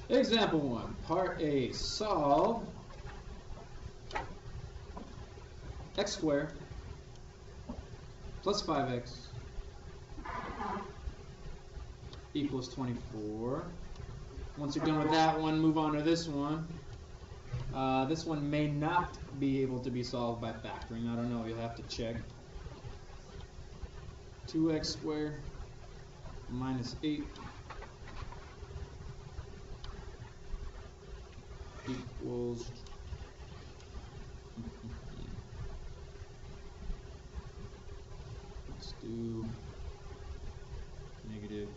Example 1, part A, solve x squared plus 5x equals 24. Once you're done with that one, move on to this one. This one may not be able to be solved by factoring. I don't know, you'll have to check. 2x squared minus 8 equals let's do negative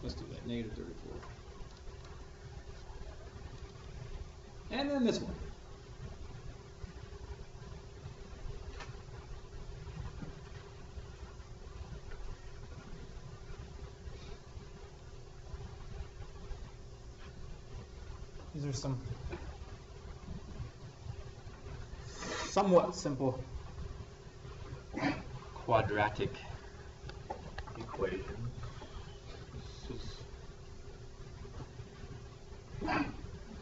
let's do that, negative 34. And then this one. These are some somewhat simple Quadratic Equation.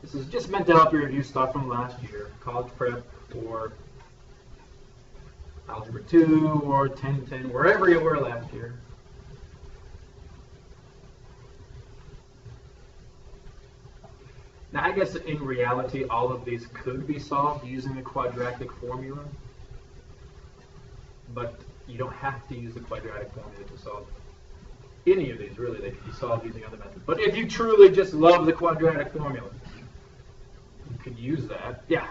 This is just meant to help you review stuff from last year, college prep or Algebra 2 or 1010, wherever you were last year. Now, I guess in reality, all of these could be solved using the quadratic formula, but you don't have to use the quadratic formula to solve any of these, really. They can be solved using other methods. But if you truly just love the quadratic formula, you could use that. Yeah?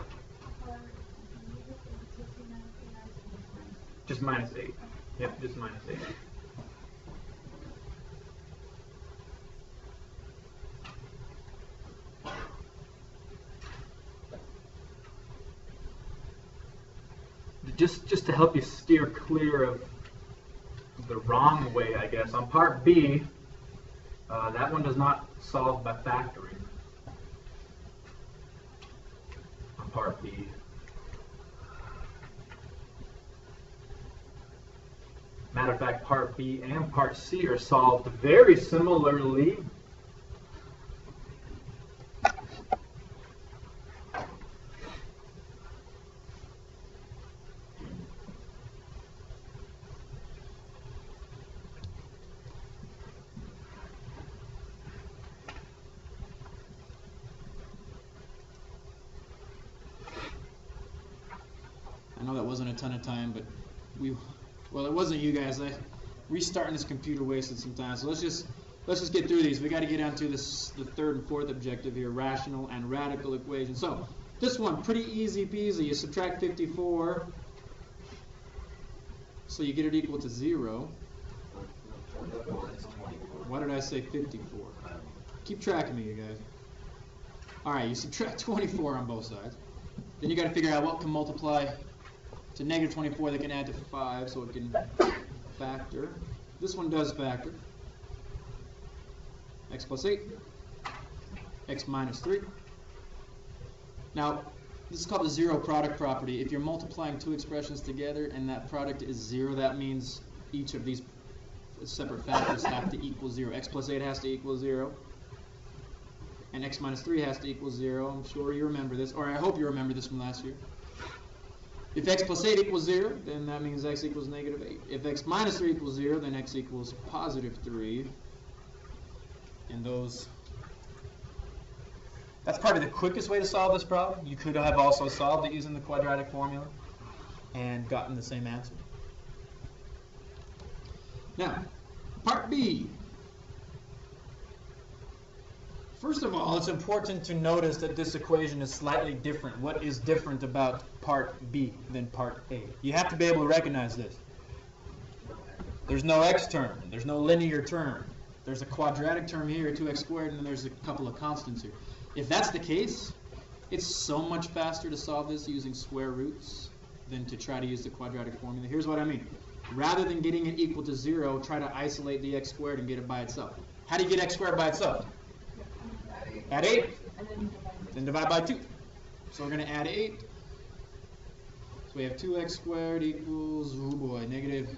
Just minus 8. Yep, just minus 8. Just to help you steer clear of the wrong way, I guess, on part B, that one does not solve by factoring. On part B. Matter of fact, part B and part C are solved very similarly. I know that wasn't a ton of time, but well, it wasn't you guys. Restarting this computer wasted some time. So let's just get through these. We got to get onto the third and fourth objective here, rational and radical equations. So this one, pretty easy peasy. You subtract 54, so you get it equal to 0. Why did I say 54? Keep track of me, you guys. All right, you subtract 24 on both sides. Then you got to figure out what can multiply to negative 24 that can add to 5, so it can factor. This one does factor. X plus 8, x minus 3. Now, this is called the zero product property. If you're multiplying two expressions together and that product is 0, that means each of these separate factors have to equal 0. X plus 8 has to equal 0. And x minus 3 has to equal 0. I'm sure you remember this, or I hope you remember this from last year. If x plus 8 equals 0, then that means x equals negative 8. If x minus 3 equals 0, then x equals positive 3. And that's probably the quickest way to solve this problem. You could have also solved it using the quadratic formula and gotten the same answer. Now, part B. First of all, it's important to notice that this equation is slightly different. What is different about part B than part A? You have to be able to recognize this. There's no x term. There's no linear term. There's a quadratic term here, 2x squared, and then there's a couple of constants here. If that's the case, it's so much faster to solve this using square roots than to try to use the quadratic formula. Here's what I mean. Rather than getting it equal to 0, try to isolate the x squared and get it by itself. How do you get x squared by itself? Add 8, then divide by 2. So we're going to add 8. So we have 2x squared equals, oh boy, negative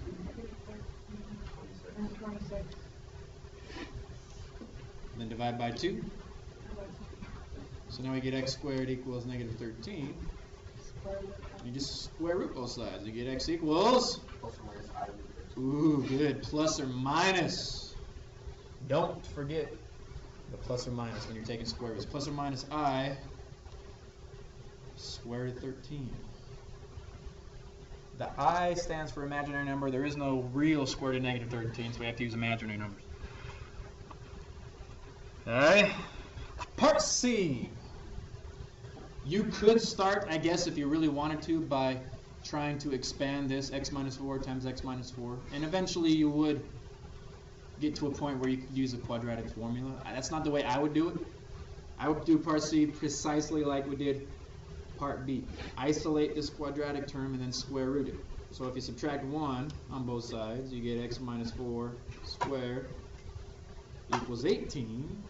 26. Then divide by 2. So now we get x squared equals negative 13. You just square root both sides. You get x equals, ooh, good, plus or minus. Don't forget the plus or minus when you're taking square roots. Plus or minus I square root of 13. The I stands for imaginary number. There is no real square root of negative 13, so we have to use imaginary numbers. Alright. Part C. You could start, I guess, if you really wanted to, by trying to expand this x minus 4 times x minus 4. And eventually you would get to a point where you could use a quadratic formula. That's not the way I would do it. I would do part C precisely like we did part B. Isolate this quadratic term and then square root it. So if you subtract 1 on both sides, you get x minus 4 squared equals 18.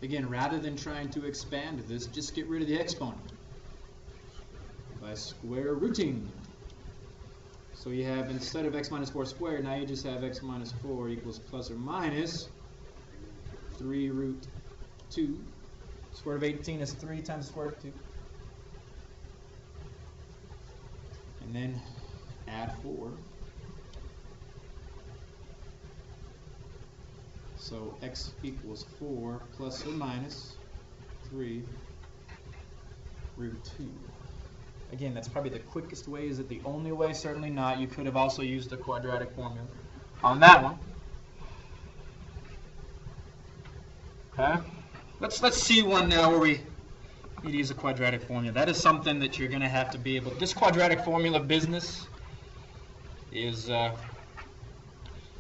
Again, rather than trying to expand this, just get rid of the exponent by square rooting. So you have, instead of x minus 4 squared, now you just have x minus 4 equals plus or minus 3 root 2. Square root of 18 is 3 times the square root of 2. And then add 4. So x equals 4 plus or minus 3 root 2. Again, that's probably the quickest way. Is it the only way? Certainly not. You could have also used the quadratic formula on that one. Okay. Let's see one now where we need to use a quadratic formula. That is something that you're going to have to be able. This quadratic formula business is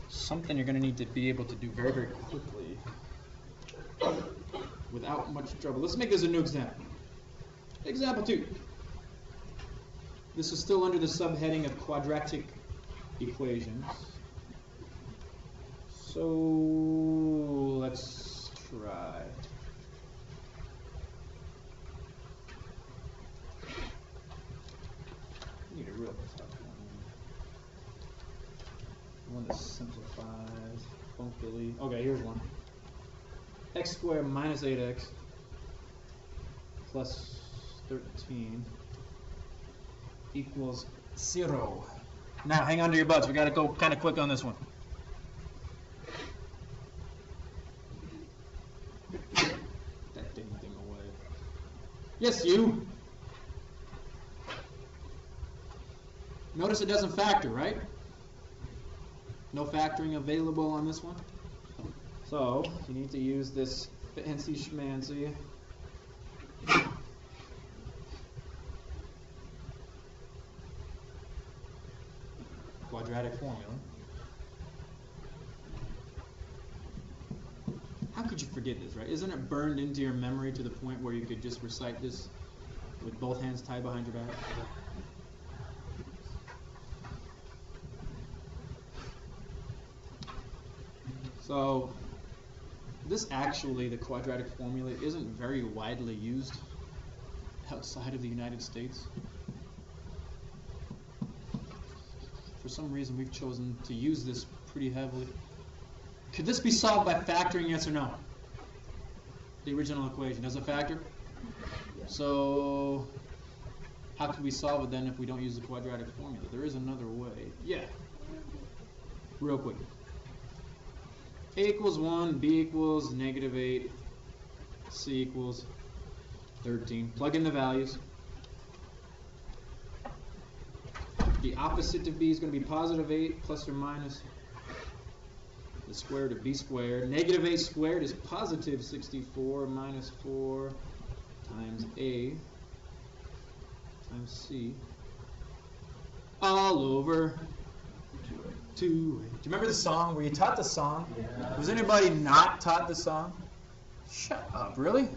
something you're going to need to be able to do very, very quickly without much trouble. Let's make this a new example. Example 2. This is still under the subheading of quadratic equations. So let's try. I need a real tough one that simplifies functionally. Okay, here's one. X squared minus 8x plus 13 equals 0. Now, hang on to your butts. We got to go kind of quick on this one. That dang thing away. Yes, you. Notice it doesn't factor, right? No factoring available on this one. So, you need to use this fancy schmancy quadratic formula. How could you forget this, right? Isn't it burned into your memory to the point where you could just recite this with both hands tied behind your back? So, this actually, the quadratic formula, isn't very widely used outside of the United States. For some reason, we've chosen to use this pretty heavily. Could this be solved by factoring, yes or no? The original equation, does it factor? So, how could we solve it then if we don't use the quadratic formula? There is another way. Yeah. Real quick. A equals 1, B equals negative 8, C equals 13. Plug in the values. The opposite of B is going to be positive 8 plus or minus the square root of B squared. Negative 8 squared is positive 64 minus 4 times A times C all over 2. Do you remember the song? Were you taught the song? Yeah. Was anybody not taught the song? Shut up, really?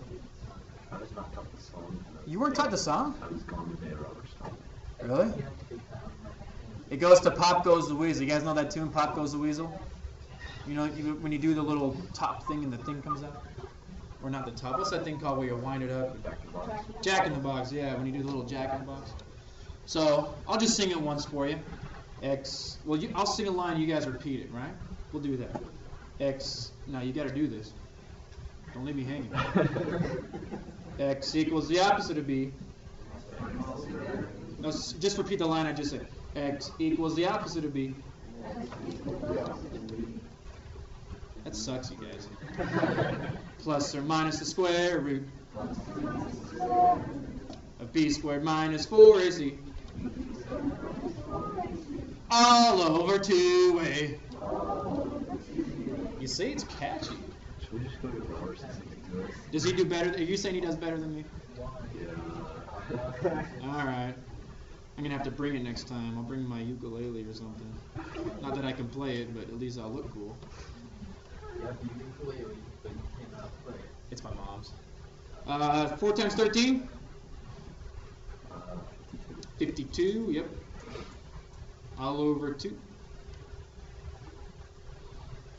I was not taught the song. You weren't taught the song? I was gone the day of other stuff. Really? It goes to Pop Goes the Weasel. You guys know that tune, Pop Goes the Weasel? You know, when you do the little top thing and the thing comes out? Or not the top. What's that thing called where you wind it up? Jack in the Box. Jack in the Box, yeah. When you do the little Jack in the Box. So I'll just sing it once for you. X, well, I'll sing a line, you guys repeat it, right? We'll do that. X, now you got to do this. Don't leave me hanging. X equals the opposite of B. No, just repeat the line I just said. X equals the opposite of B. That sucks, you guys. Plus or minus the square root of B squared minus 4AC. All over 2A. You see, it's catchy. Should we just go to the horse and sing it to us? Does he do better? Are you saying he does better than me? Yeah. All right. I'm going to have to bring it next time. I'll bring my ukulele or something. Not that I can play it, but at least I'll look cool. You have the ukulele, but you cannot play it. It's my mom's. 4 times 13? 52, yep. All over 2.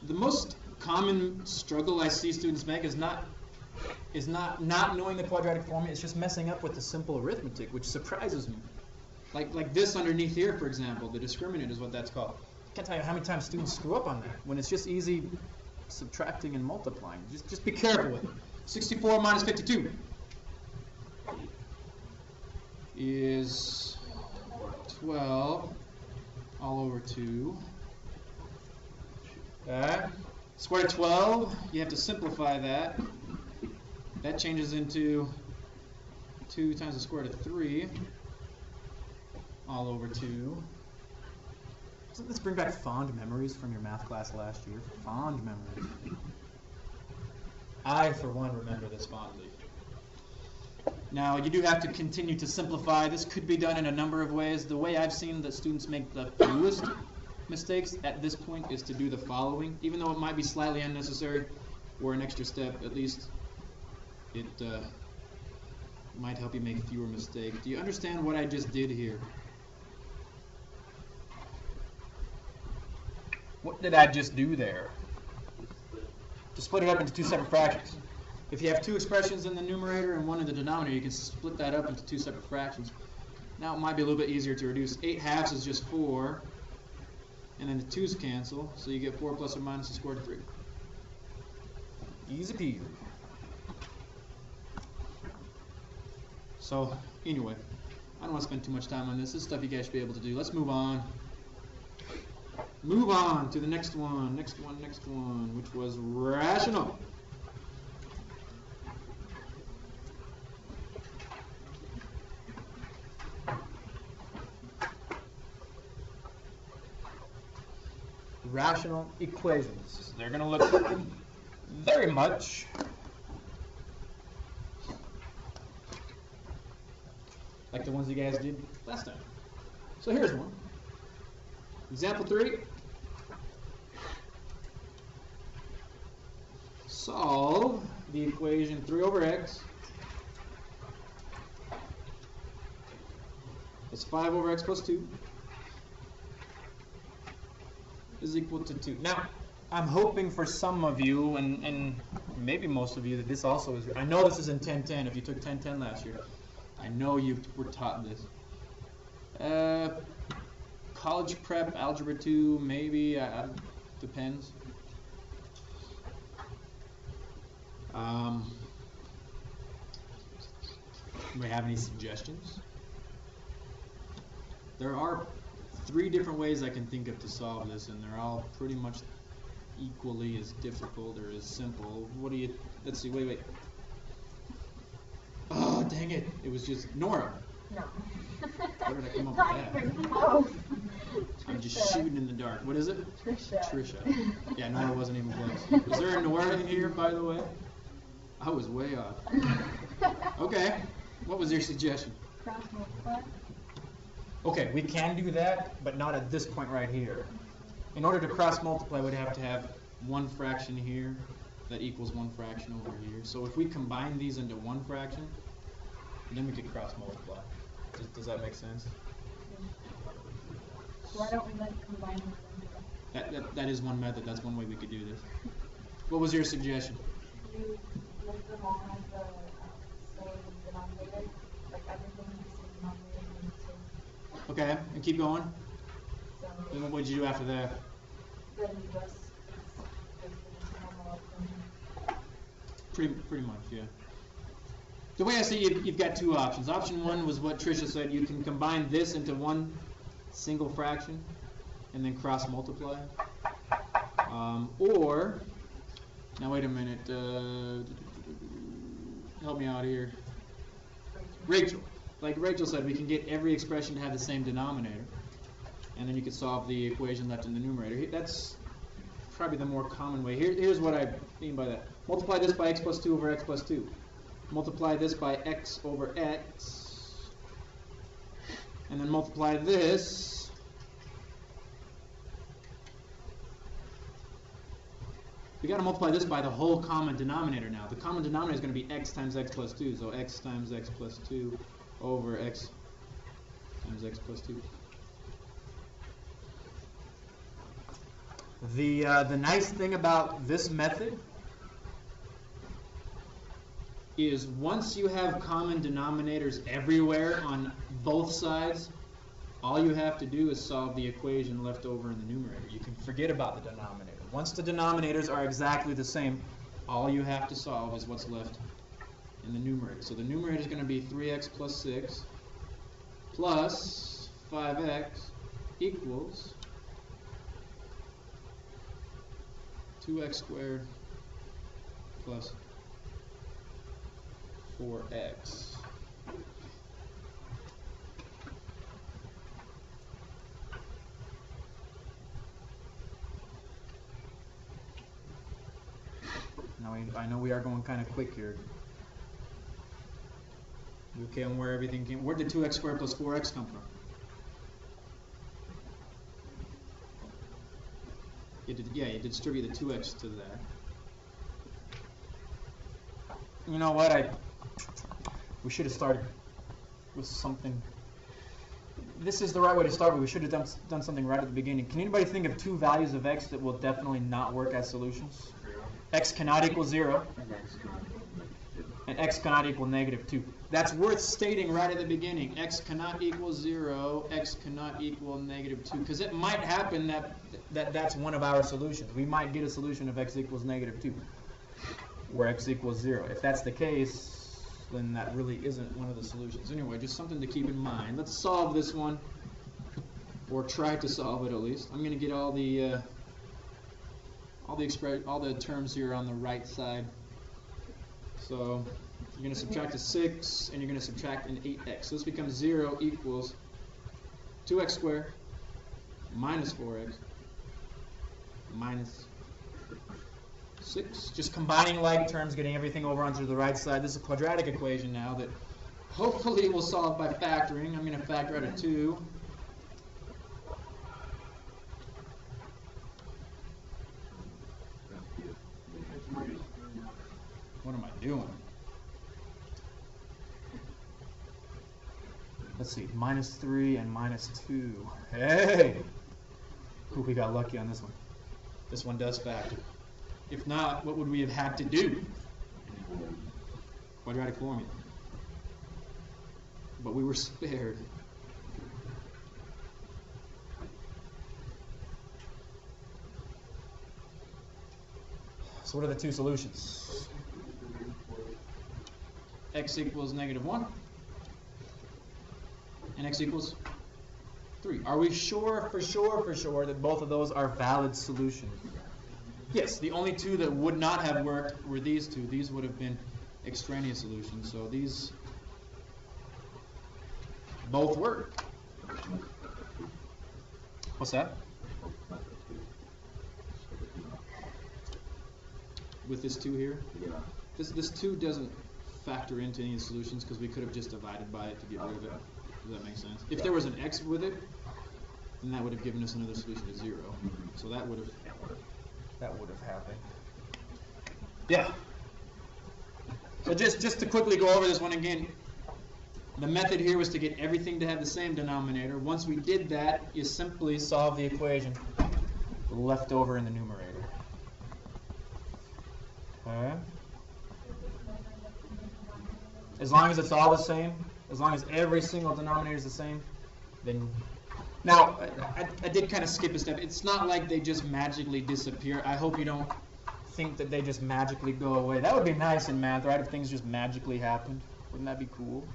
The most common struggle I see students make is not knowing the quadratic formula. It's just messing up with the simple arithmetic, which surprises me. Like this underneath here, for example, the discriminant is what that's called. I can't tell you how many times students screw up on that when it's just easy subtracting and multiplying. Just be careful with it. 64 minus 52 is 12 all over 2. Okay. Square root of 12, you have to simplify that. That changes into 2 times the square root of 3 all over 2. Doesn't this bring back fond memories from your math class last year? Fond memories. I, for one, remember this fondly. Now, you do have to continue to simplify. This could be done in a number of ways. The way I've seen that students make the fewest mistakes at this point is to do the following. Even though it might be slightly unnecessary or an extra step, at least it might help you make fewer mistakes. Do you understand what I just did here? What did I just do there? To split it up into 2 separate fractions. If you have 2 expressions in the numerator and 1 in the denominator, you can split that up into 2 separate fractions. Now it might be a little bit easier to reduce. 8 halves is just 4, and then the 2's cancel, so you get 4 plus or minus the square root of 3. Easy peasy. So anyway, I don't want to spend too much time on this. This is stuff you guys should be able to do. Let's move on. Move on to the next one, which was rational. Rational equations. They're going to look very much like the ones you guys did last time. So here's one. Example 3. Solve the equation 3 over x plus 5 over x plus 2 is equal to 2. Now, I'm hoping for some of you, and maybe most of you, that this also is. I know this is in 1010 if you took 1010 last year. I know you were taught this. College prep, algebra 2, maybe, depends. Anybody have any suggestions? There are 3 different ways I can think of to solve this, and they're all pretty much equally as difficult or as simple. What do you, let's see, wait. Oh, dang it. It was just Nora. No. Where did I come up with that? Oh. I'm just shooting in the dark. What is it? Trisha. Yeah, Nora wasn't even close. Was there a Nora in here, by the way? I was way off. Okay. What was your suggestion? Cross multiply. Okay, we can do that, but not at this point right here. In order to cross multiply, we'd have to have 1 fraction here that equals 1 fraction over here. So if we combine these into 1 fraction, then we could cross multiply. Does that make sense? Why don't we combine them? That is one method. That's one way we could do this. What was your suggestion? You make them all have the same denominator, like everything has the same denominator and the same Okay, and keep going. So And what would you do after that? then you just normal Pretty much, yeah. The way I see it, you've got two options. Option one was what Tricia said. You can combine this into one single fraction and then cross multiply. Or, now wait a minute, help me out here. Rachel. Like Rachel said, we can get every expression to have the same denominator. And then you could solve the equation left in the numerator. That's probably the more common way. Here's what I mean by that. Multiply this by x plus 2 over x plus 2. Multiply this by x over x. And then multiply this we got to multiply this by the whole common denominator now. The common denominator is going to be x times x plus 2. So x times x plus 2 over x times x plus 2. The nice thing about this method is once you have common denominators everywhere on both sides, all you have to do is solve the equation left over in the numerator. You can forget about the denominator. Once the denominators are exactly the same, all you have to solve is what's left in the numerator. So the numerator is going to be 3x plus 6 plus 5x equals 2x squared plus 4x. Now I know we are going kind of quick here. You okay on where everything came? Where did 2x squared plus 4x come from? You distribute the 2x to that. You know what? We should have started with something. This is the right way to start, but we should have done something right at the beginning. Can anybody think of two values of x that will definitely not work as solutions? X cannot equal 0, and x cannot equal -2. That's worth stating right at the beginning. X cannot equal 0, x cannot equal -2, because it might happen that's one of our solutions. We might get a solution of x equals -2, where x equals 0. If that's the case, then that really isn't one of the solutions. Anyway, just something to keep in mind. Let's solve this one, or try to solve it at least. I'm going to get all the terms here on the right side. So you're going to subtract a 6 and you're going to subtract an 8x. So this becomes 0 equals 2x squared minus 4x minus 6. Just combining like terms, getting everything over onto the right side. This is a quadratic equation now that hopefully we'll solve by factoring. I'm going to factor out a 2. What am I doing? Let's see, -3 and -2. Hey! Ooh, we got lucky on this one. This one does factor. If not, what would we have had to do? Quadratic formula. But we were spared. So what are the two solutions? X equals -1 and x equals 3. Are we sure for sure that both of those are valid solutions? Yes, the only two that would not have worked were these two. These would have been extraneous solutions. So these both work. What's that? With this 2 here? Yeah. This 2 doesn't factor into any of the solutions because we could have just divided by it to get rid of it. Does that make sense? If there was an x with it, then that would have given us another solution to 0. So that would have happened. Yeah. So just to quickly go over this one again, the method here was to get everything to have the same denominator. Once we did that, you simply solve the equation left over in the numerator. Okay. As long as it's all the same, as long as every single denominator is the same, then now I did kind of skip a step. It's not like they just magically disappear. I hope you don't think that they just magically go away. That would be nice in math, right? If things just magically happened. Wouldn't that be cool?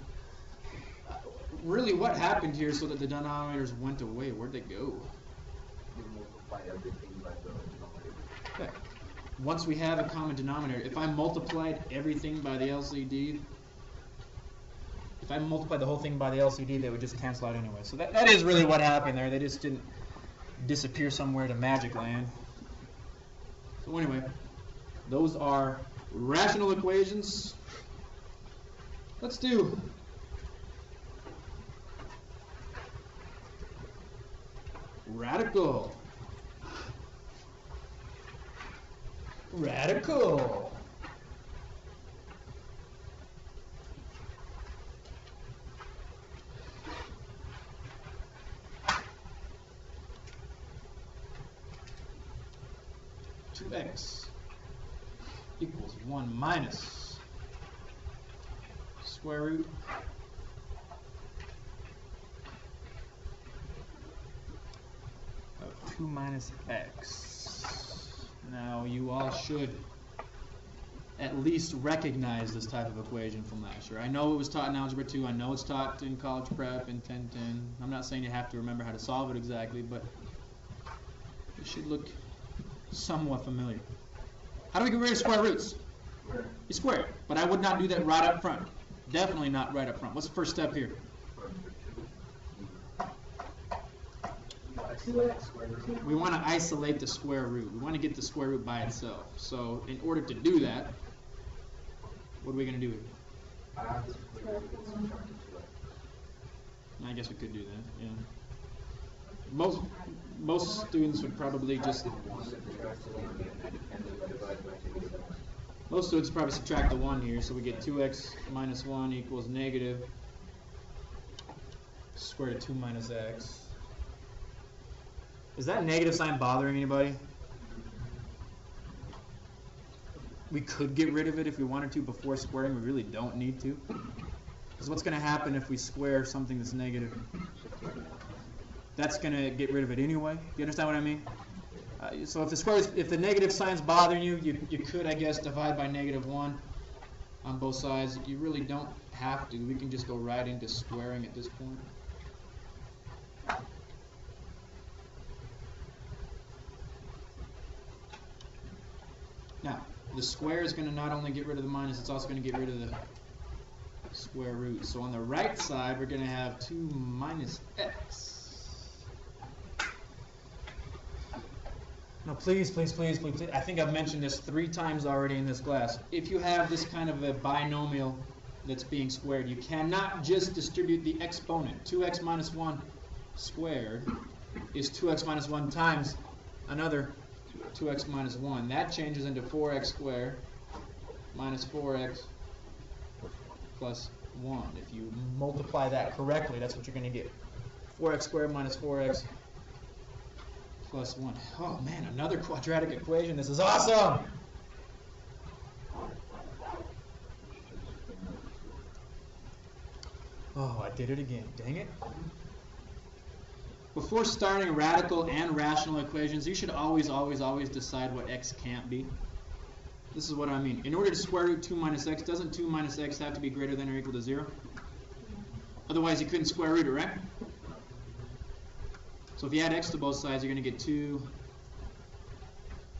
Really, what happened here so that the denominators went away? Where'd they go? You multiply everything by the denominator. Okay. Once we have a common denominator, if I multiplied everything by the LCD, if I multiplied the whole thing by the LCD, they would just cancel out anyway. So that is really what happened there. They just didn't disappear somewhere to magic land. So anyway, those are rational equations. Let's do radical. Radical. X equals 1 minus square root of 2 minus x. Now you all should at least recognize this type of equation from last year. I know it was taught in Algebra 2. I know it's taught in College Prep in 1010. I'm not saying you have to remember how to solve it exactly, but it should look somewhat familiar. How do we get rid of square roots? You square it, but I would not do that right up front. Definitely not right up front. What's the first step here? We want to isolate the square root. We want to get the square root by itself. So in order to do that, what are we going to do here? I guess we could do that, yeah. Most students would probably just subtract the 1 here, so we get 2x minus 1 equals negative square root of 2 minus x. Is that negative sign bothering anybody? We could get rid of it if we wanted to before squaring. We really don't need to. Because what's going to happen if we square something that's negative? That's going to get rid of it anyway. Do you understand what I mean? So if the negative sign's bothering you, you could, I guess, divide by -1 on both sides. You really don't have to. We can just go right into squaring at this point. Now, the square is going to not only get rid of the minus, it's also going to get rid of the square root. So on the right side, we're going to have 2 minus x. Now, please, please, please, please, please, I think I've mentioned this 3 times already in this class. If you have this kind of a binomial that's being squared, you cannot just distribute the exponent. 2x minus 1 squared is 2x minus 1 times another 2x minus 1. That changes into 4x squared minus 4x plus 1. If you multiply that correctly, that's what you're going to get. 4x squared minus 4x plus 1. Oh man, another quadratic equation. This is awesome! Oh, I did it again. Dang it. Before starting radical and rational equations, you should always, always, always decide what x can't be. This is what I mean. In order to square root 2 minus x, doesn't 2 minus x have to be greater than or equal to 0? Otherwise, you couldn't square root it, right? So if you add x to both sides, you're going to get 2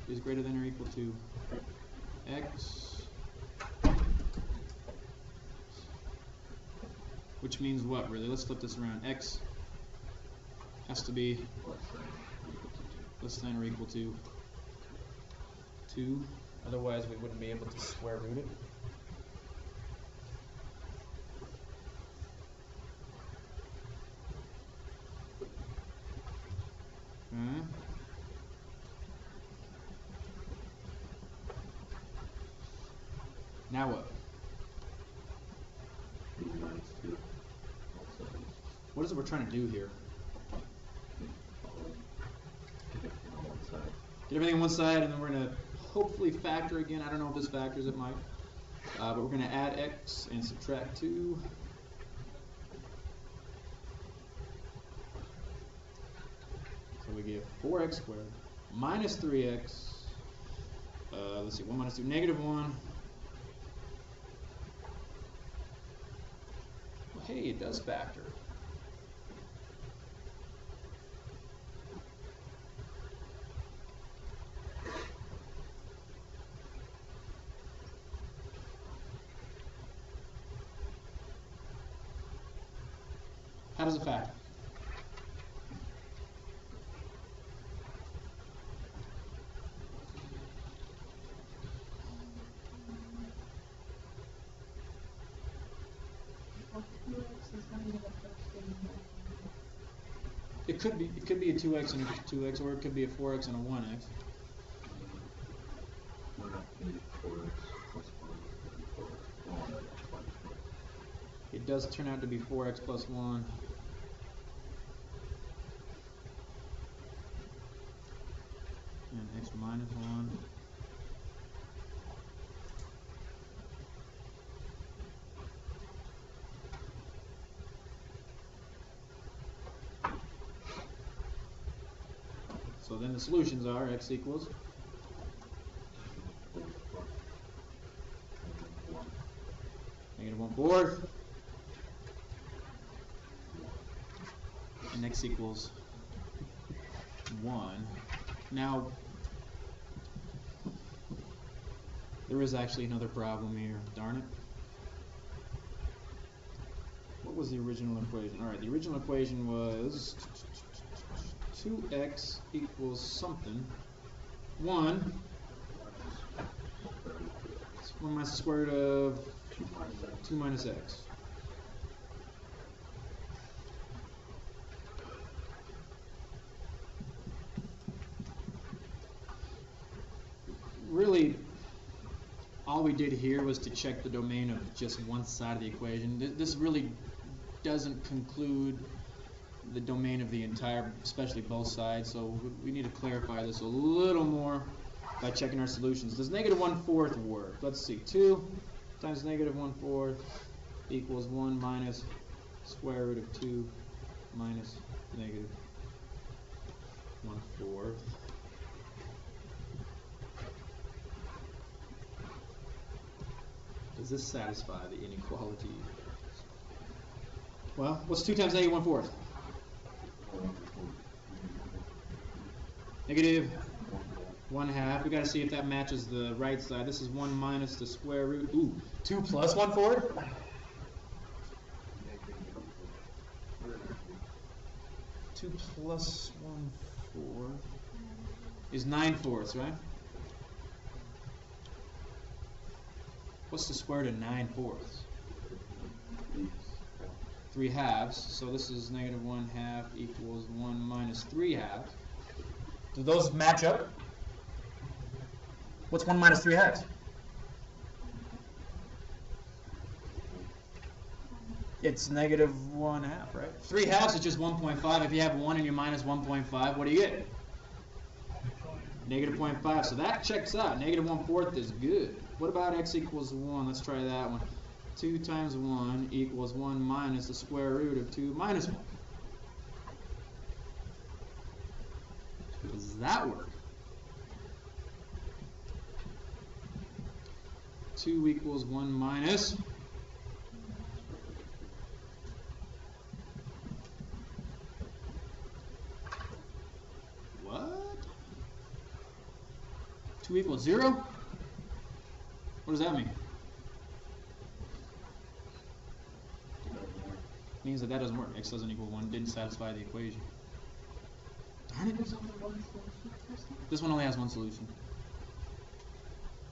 is greater than or equal to x, which means what, really? Let's flip this around. X has to be less than or equal to 2. Otherwise, we wouldn't be able to square root it. Now what? What is it we're trying to do here? Get everything on one side, and then we're going to hopefully factor again. I don't know if this factors, it might. But we're going to add x and subtract 2. So we get 4x squared minus 3x. Let's see, 1 minus 2, negative 1. Well, hey, it does factor. How does it factor? It could be a 2x and a 2x, or it could be a 4x and a 1x. It does turn out to be 4x plus 1. And x minus 1. So then the solutions are x equals negative 1/4, and x equals 1. Now, there is actually another problem here. Darn it. What was the original equation? All right, the original equation was 2x equals something. 1 minus the square root of 2 minus x. Really, all we did here was to check the domain of just one side of the equation. This really doesn't conclude the domain of the entire, especially both sides, so we need to clarify this a little more by checking our solutions. Does negative 1/4 work? Let's see. 2 times negative 1/4 equals 1 minus square root of 2 minus negative 1/4. Does this satisfy the inequality? Well, what's 2 times negative 1/4? Negative 1/2. We got to see if that matches the right side. This is 1 minus the square root. Ooh, 2 plus 1/4? 2 plus 1/4 is 9/4, right? What's the square root of 9/4? 3/2. So this is negative 1/2 equals 1 minus 3/2. Do those match up? What's 1 minus 3/2? It's negative 1/2, right? 3/2 is just 1.5. If you have 1 and you minus 1.5, what do you get? Negative 0.5. So that checks out. Negative 1/4 is good. What about x equals 1? Let's try that one. 2 times 1 equals 1 minus the square root of 2 minus 1. Does that work? 2 equals 1 minus. What? 2 equals 0? What does that mean? It means that doesn't work. X doesn't equal 1. Didn't satisfy the equation. Darn it. This one only has one solution.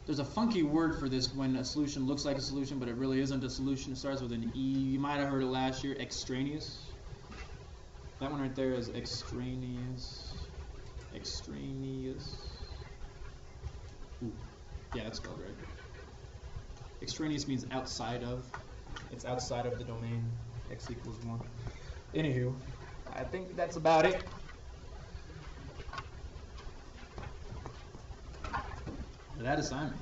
There's a funky word for this when a solution looks like a solution, but it really isn't a solution. It starts with an E. You might have heard it last year. Extraneous. That one right there is extraneous. Extraneous. Ooh. Yeah, that's spelled right. Extraneous means outside of. It's outside of the domain. X equals 1. Anywho, I think that's about it. For that assignment.